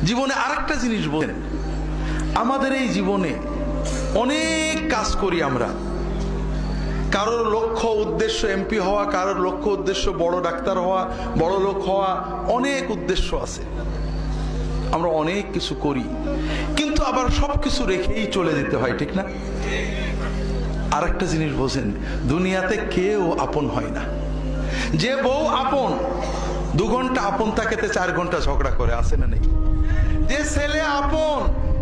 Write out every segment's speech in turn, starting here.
জীবনে আরেকটা জিনিস বলেন, আমাদের এই জীবনে অনেক কাজ করি আমরা। কারোর লক্ষ্য উদ্দেশ্য এমপি হওয়া, কারোর লক্ষ্য উদ্দেশ্য বড় ডাক্তার হওয়া, বড় লোক হওয়া, অনেক উদ্দেশ্য আছে। আমরা অনেক কিছু করি, কিন্তু আবার সবকিছু রেখেই চলে যেতে হয়, ঠিক না? আরেকটা জিনিস বোঝেন, দুনিয়াতে কেউ আপন হয় না। যে বউ আপন, 2 ঘন্টা আপন থাকেতে 4 ঘন্টা ঝগড়া করে, আছে না নেই? যে ছেলে আপন,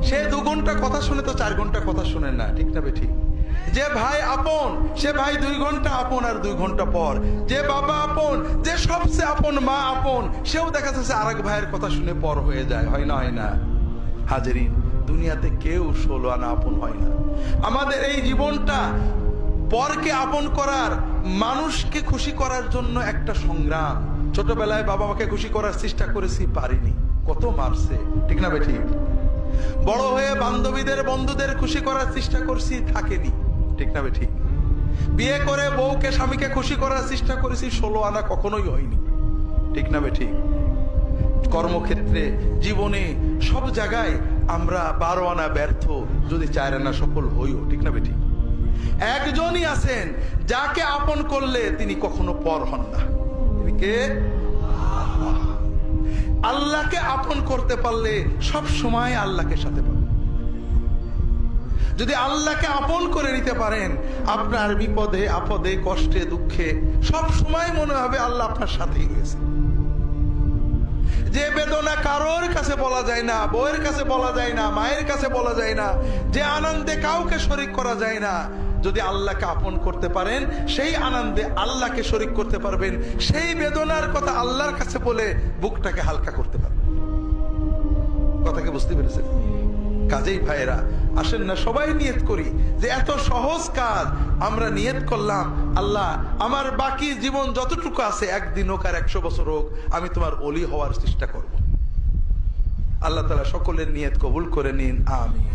সে 2 ঘন্টা কথা শুনে তো 4 ঘন্টা কথা শুনে না, ঠিক না বেঠিক? যে ভাই আপন, সে ভাই 2 ঘন্টা আপন আর 2 ঘন্টা পর। যে বাবা আপন, যে সবচেয়ে আপন মা আপন, সেও দেখা যাচ্ছে আরেক ভাইয়ের কথা শুনে পর হয়ে যায়, হয় না? হয় না হাজেরিন? দুনিয়াতে কেউ 16 আনা আপন হয় না। আমাদের এই জীবনটা পরকে আপন করার, মানুষকে খুশি করার জন্য একটা সংগ্রাম। ছোটবেলায় বাবা মাকে খুশি করার চেষ্টা করেছি, পারিনি, কত মারছে, ঠিক না বেঠিক? বড় হয়ে বান্ধবীদের বন্ধুদের খুশি করার চেষ্টা করছি, থাকেনি, ঠিক না বেঠিক? বিয়ে করে বউকে স্বামীকে খুশি করার চেষ্টা করেছি, 16 আনা কখনোই হয়নি, ঠিক না বেঠিক? কর্মক্ষেত্রে, জীবনে, সব জায়গায় আমরা 12 আনা ব্যর্থ, যদি 4 আনা সফল হইও, ঠিক না বেঠিক? একজনই আছেন যাকে আপন করলে তিনি কখনো পর হন না। তিনি কে? আল্লাহকে আপন করতে পারলে সব সময় আল্লাহকে সাথে পাবেন। যদি আল্লাহকে আপন করে নিতে পারেন, আপনার বিপদে আপদে কষ্টে দুঃখে সব সময় মনে হবে আল্লাহ আপনার সাথেই রয়েছে। যে বেদনা কারোর কাছে বলা যায় না, বউয়ের কাছে বলা যায় না, মায়ের কাছে বলা যায় না, যে আনন্দে কাউকে শরীক করা যায় না, যদি আল্লাহকে আপন করতে পারেন, সেই আনন্দে আল্লাহকে শরীক করতে পারবেন, সেই বেদনার কথা আল্লাহর কাছে বলে বুকটাকে হালকা করতে পারবেন। কথাকে বুঝতে পেরেছেন? কাজেই ভাইয়েরা, আসেন না সবাই নিয়ত করি যে এত সহজ কাজ আমরা নিয়ত করলাম, আল্লাহ আমার বাকি জীবন যতটুকু আছে, 1 দিন হোক আর 100 বছর হোক, আমি তোমার ওলি হওয়ার চেষ্টা করব। আল্লাহ তাআলা সকলের নিয়ত কবুল করে নিন, আমিন।